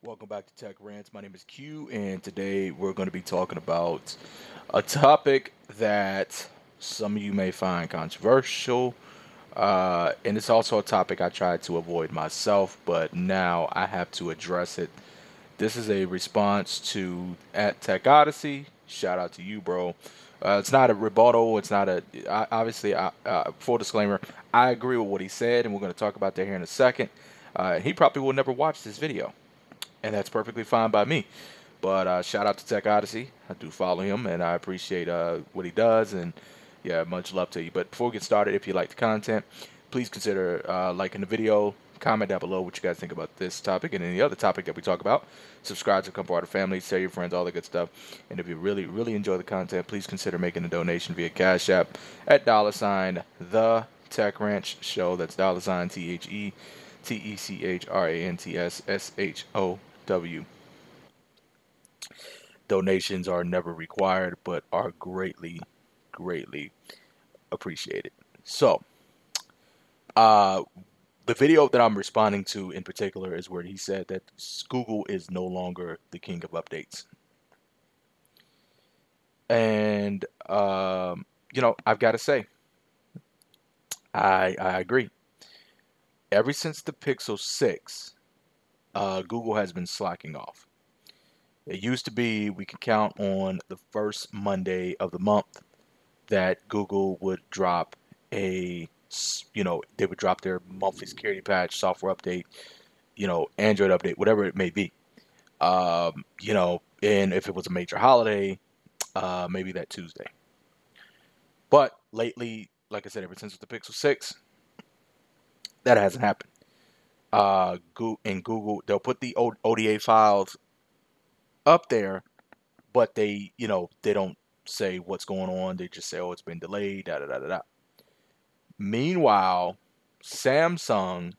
Welcome back to Tech Rants. My name is Q, and today we're going to be talking about a topic that some of you may find controversial. And it's also a topic I tried to avoid myself, but now I have to address it. This is a response to at Tech Odyssey. Shout out to you, bro. It's not a rebuttal. It's not a. Obviously, full disclaimer. I agree with what he said, and we're going to talk about that here in a second. He probably will never watch this video, and that's perfectly fine by me. But shout out to Tech Odyssey. I do follow him, and I appreciate what he does. And yeah, much love to you. But before we get started, if you like the content, please consider liking the video. Comment down below what you guys think about this topic and any other topic that we talk about. Subscribe to become part of the family. Tell your friends, all the good stuff. And if you really enjoy the content, please consider making a donation via Cash App at $ the Tech Ranch Show. That's $ TECHRANTSSHOW. Donations are never required, but are greatly appreciated. So, uh, the video that I'm responding to in particular is where he said that Google is no longer the king of updates. And, I've got to say, I agree. Ever since the Pixel 6, Google has been slacking off. It used to be we could count on the first Monday of the month that Google would drop they would drop their monthly security patch, software update, Android update, whatever it may be. And if it was a major holiday, maybe that Tuesday. But lately, like I said, ever since the Pixel 6, that hasn't happened. Google, they'll put the ODA files up there, but they don't say what's going on. They just say, oh, it's been delayed, da da da da da. Meanwhile, Samsung,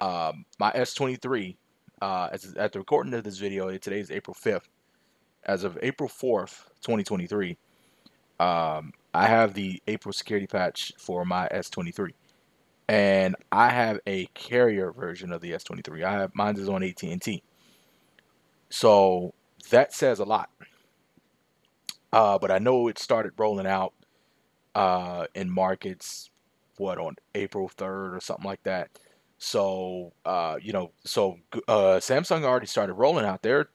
my S23, at the recording of this video, today is April 5th. As of April 4th, 2023, I have the April security patch for my S23. And I have a carrier version of the S23. Mine is on AT&T. So that says a lot. But I know it started rolling out in markets, on April 3rd or something like that. So Samsung already started rolling out their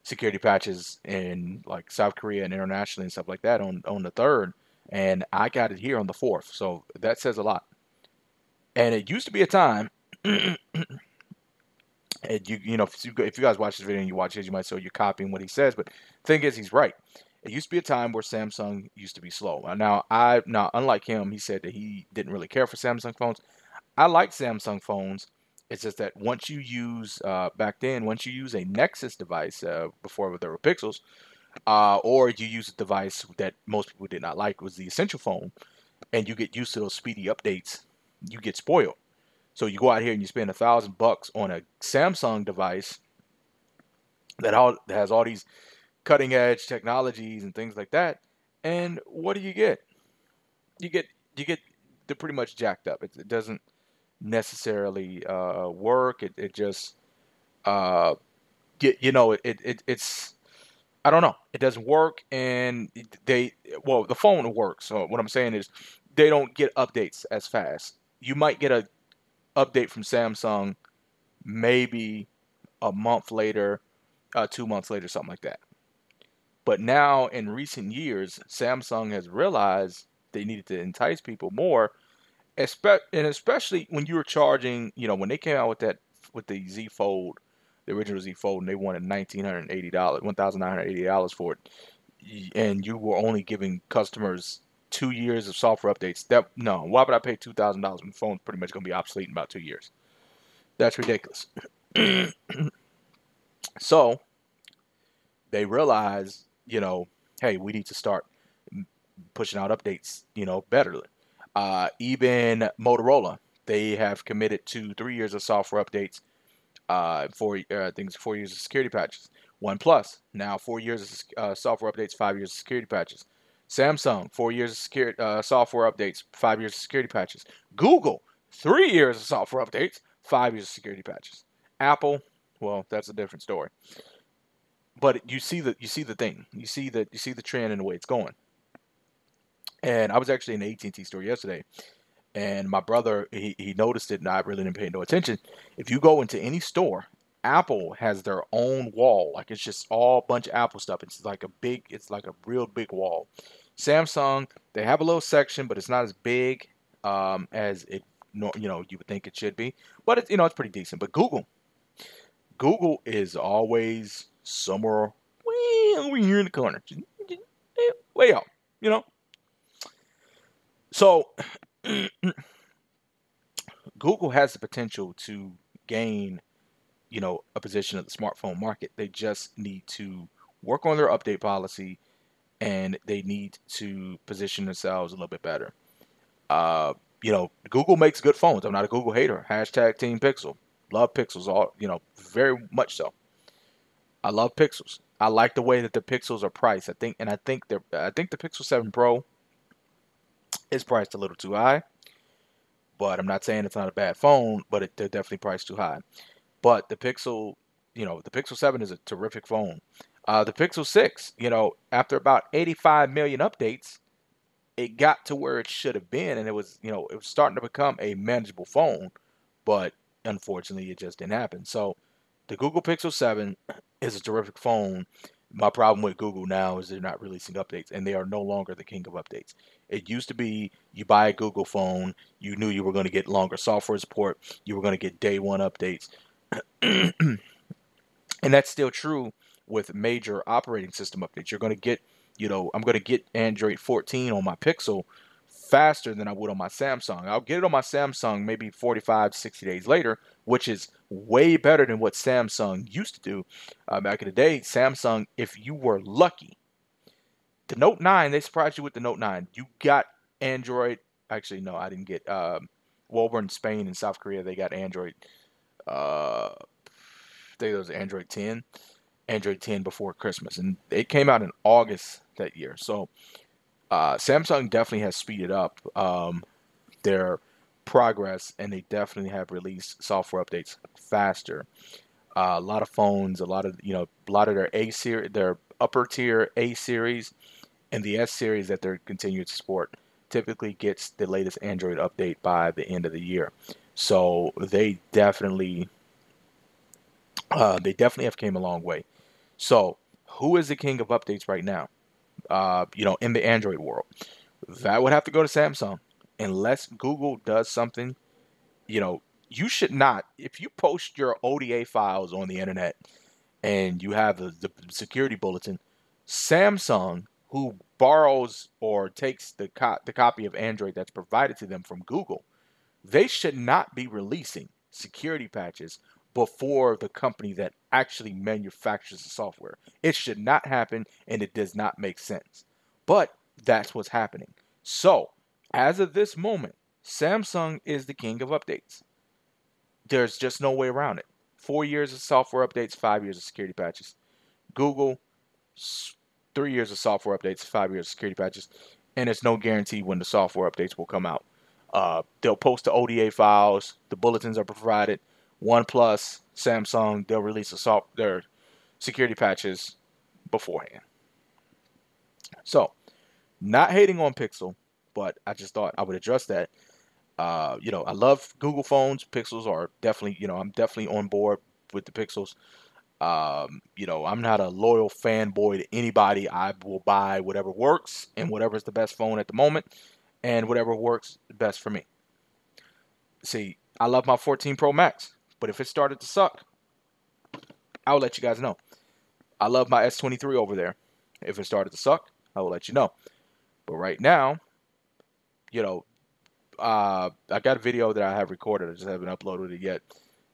security patches in like South Korea and internationally and stuff like that on the 3rd, and I got it here on the 4th. So that says a lot. And it used to be a time, and if you guys watch this video and you watch it, you might say you're copying what he says, but the thing is, he's right. It used to be a time where Samsung used to be slow. Now, unlike him, he said that he didn't really care for Samsung phones. I like Samsung phones. It's just that once you use back then, once you use a Nexus device before there were Pixels, or you use a device that most people did not like, was the Essential phone, and you get used to those speedy updates, you get spoiled. So you go out here and you spend $1,000 on a Samsung device that has all these cutting edge technologies and things like that. And what do you get? You get you get they're pretty much jacked up. It doesn't necessarily work. It just it's I don't know. It doesn't work, and the phone works. So what I'm saying is they don't get updates as fast. You might get a update from Samsung maybe a month later, 2 months later, something like that. But now in recent years, Samsung has realized they needed to entice people more, and especially when you were charging, when they came out with the Z Fold, the original Z Fold, and they wanted $1,980, $1,980 for it, and you were only giving customers 2 years of software updates. No, why would I pay $2,000 when the phone's pretty much going to be obsolete in about 2 years? That's ridiculous. So they realize, hey, we need to start pushing out updates, better. Even Motorola, they have committed to 3 years of software updates, I think it's 4 years of security patches. OnePlus, now 4 years of software updates, 5 years of security patches. Samsung, 4 years of software updates, 5 years of security patches. Google, 3 years of software updates, 5 years of security patches. Apple, well, that's a different story. But you see the thing. You see the trend and the way it's going. And I was actually in the AT&T store yesterday, and my brother he noticed it, and I really didn't pay no attention. If you go into any store, Apple has their own wall. Like it's just all bunch of Apple stuff. It's like a real big wall. Samsung, they have a little section, but it's not as big as it you would think it should be. But it's pretty decent. But Google is always somewhere way over here in the corner, way out. You know, so Google has the potential to gain, a position of the smartphone market. They just need to work on their update policy, and they need to position themselves a little bit better. Google makes good phones. I'm not a Google hater. Hashtag Team Pixel. Love Pixels. Very much so. I love Pixels. I like the way that the Pixels are priced. I think the Pixel 7 Pro is priced a little too high, but I'm not saying it's not a bad phone, but they're definitely priced too high. But the Pixel 7 is a terrific phone. The Pixel 6, after about 85 million updates, it got to where it should have been, and it was starting to become a manageable phone, but unfortunately, it just didn't happen. So, the Google Pixel 7 is a terrific phone. My problem with Google now is they're not releasing updates, and they are no longer the king of updates. It used to be you buy a Google phone, you knew you were going to get longer software support, you were going to get day one updates. And that's still true with major operating system updates. You're going to get, I'm going to get Android 14 on my Pixel faster than I would on my Samsung. I'll get it on my Samsung maybe 45 to 60 days later, which is way better than what Samsung used to do. Back in the day, Samsung, if you were lucky, the Note 9, they surprised you with the Note 9. You got Android. Actually, no, I didn't get. Well, we're in Spain and South Korea. They got Android. I think it was Android 10 before Christmas, and it came out in August that year. So Samsung definitely has speeded up their progress, and they definitely have released software updates faster. A lot of phones, a lot of their A series, their upper tier A series, and the S series that they're continuing to support typically gets the latest Android update by the end of the year. So they definitely have came a long way. So who is the king of updates right now? In the Android world, that would have to go to Samsung, unless Google does something. You should not. If you post your ODA files on the internet and you have the security bulletin, Samsung, who borrows or takes the copy of Android that's provided to them from Google, they should not be releasing security patches before the company that actually manufactures the software. It should not happen, and it does not make sense. But that's what's happening. So, as of this moment, Samsung is the king of updates. There's just no way around it. 4 years of software updates, 5 years of security patches. Google, 3 years of software updates, 5 years of security patches, and there's no guarantee when the software updates will come out. They'll post the ODA files. The bulletins are provided. OnePlus, Samsung, they'll release their security patches beforehand. So, not hating on Pixel, but I just thought I would address that. I love Google phones. Pixels are definitely, I'm definitely on board with the Pixels. I'm not a loyal fanboy to anybody. I will buy whatever works and whatever is the best phone at the moment and whatever works best for me. See, I love my 14 Pro Max, but if it started to suck, I'll let you guys know. I love my S23 over there. If it started to suck, I will let you know. But right now, you know, I got a video that I have recorded. I just haven't uploaded it yet.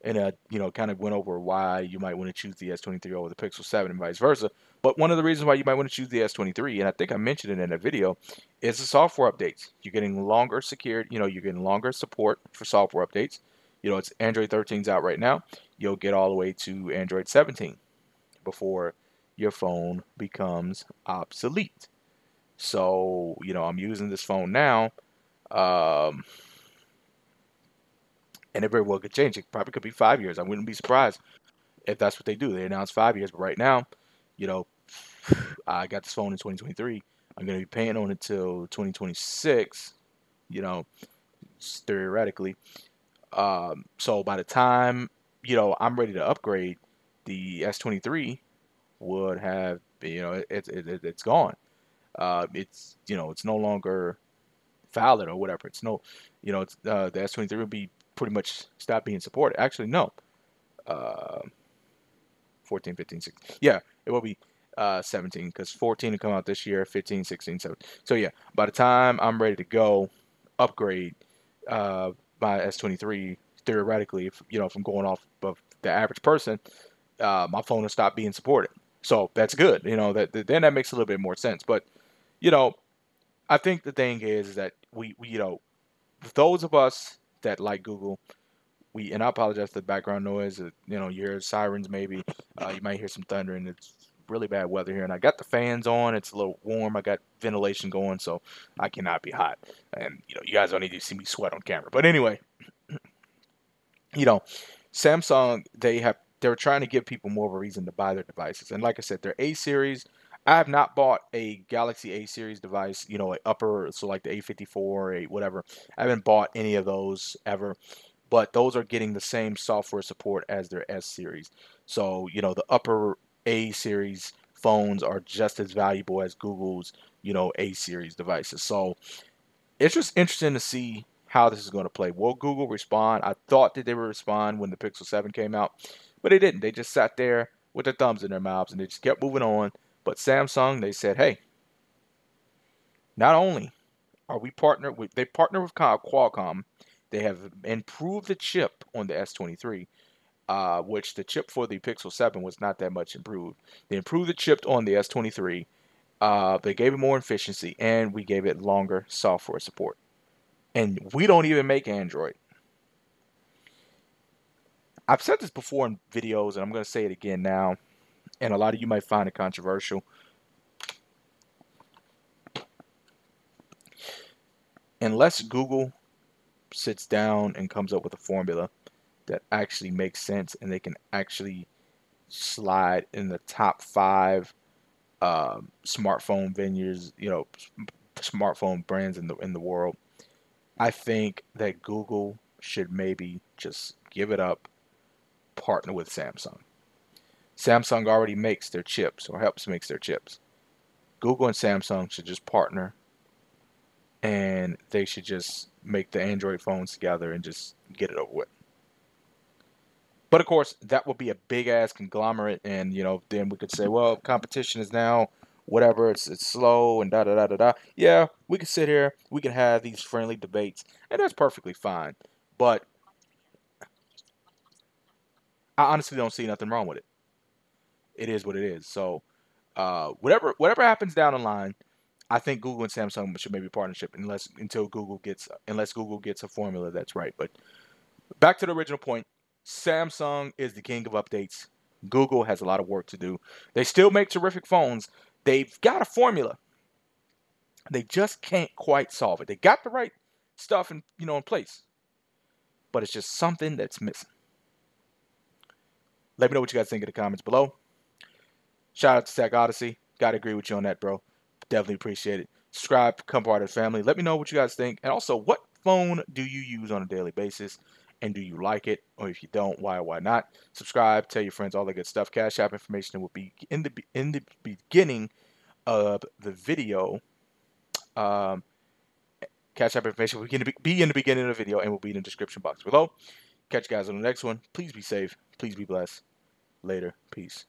And, kind of went over why you might want to choose the S23 over the Pixel 7 and vice versa. But one of the reasons why you might want to choose the S23, and I think I mentioned it in a video, is the software updates. You're getting longer secured, you're getting longer support for software updates. It's Android 13's out right now. You'll get all the way to Android 17 before your phone becomes obsolete. So, I'm using this phone now. Um, and it very well could change. It probably could be 5 years. I wouldn't be surprised. if that's what they do. They announced 5 years, but right now, you know, I got this phone in 2023. I'm going to be paying on it till 2026. You know, theoretically. So by the time I'm ready to upgrade, the S23 would have it's gone. It's no longer valid or whatever. It's no, it's the S23 would be pretty much stop being supported. Actually, no. Uh, 14, 15, 16. Yeah, it will be 17 because 14 will come out this year, 15, 16, 17. So yeah, by the time I'm ready to go upgrade uh, my S23, theoretically, if I'm going off of the average person, my phone will stop being supported. So that's good. Then that makes a little bit more sense. But you know, I think the thing is that we those of us that like Google, and I apologize for the background noise. You hear sirens maybe. You might hear some thunder, and it's really bad weather here. And I got the fans on. It's a little warm. I got ventilation going, so I cannot be hot. And you guys don't need to see me sweat on camera. But anyway, you know, Samsung they're trying to give people more of a reason to buy their devices. And like I said, their A series. I have not bought a Galaxy A series device, a upper, so like the A54, a whatever. I haven't bought any of those ever, but those are getting the same software support as their S series. So, the upper A series phones are just as valuable as Google's, A series devices. So, it's just interesting to see how this is going to play. Will Google respond? I thought that they would respond when the Pixel 7 came out, but they didn't. They just sat there with their thumbs in their mouths and they just kept moving on. But Samsung, they said, hey, not only are we partnered with, they partner with Qualcomm, they have improved the chip on the S23, which the chip for the Pixel 7 was not that much improved. They improved the chip on the S23. They gave it more efficiency, and we gave it longer software support. And we don't even make Android. I've said this before in videos, and I'm going to say it again now, and a lot of you might find it controversial. Unless Google sits down and comes up with a formula that actually makes sense and they can actually slide in the top five smartphone venues, smartphone brands in the world, I think that Google should maybe just give it up, partner with Samsung. Samsung already makes their chips or helps makes their chips. Google and Samsung should just partner and they should just make the Android phones together and just get it over with. But of course, that would be a big ass conglomerate, and then we could say, well, competition is now whatever. It's slow and da da da da da. Yeah, we can sit here, we can have these friendly debates, and that's perfectly fine. But I honestly don't see nothing wrong with it. It is what it is. So, whatever happens down the line, I think Google and Samsung should maybe partnership unless Google gets a formula that's right. But back to the original point, Samsung is the king of updates. Google has a lot of work to do. They still make terrific phones. They've got a formula. They just can't quite solve it. They got the right stuff in place, but it's just something that's missing. Let me know what you guys think in the comments below. Shout out to Tech Odyssey. Gotta agree with you on that, bro. Definitely appreciate it. Subscribe, become part of the family. Let me know what you guys think. And also, what phone do you use on a daily basis? And do you like it? Or if you don't, why or why not? Subscribe, tell your friends all the good stuff. Cash App information will be in the beginning of the video. Um, Cash App information will be in the beginning of the video and will be in the description box below. Catch you guys on the next one. Please be safe. Please be blessed. Later. Peace.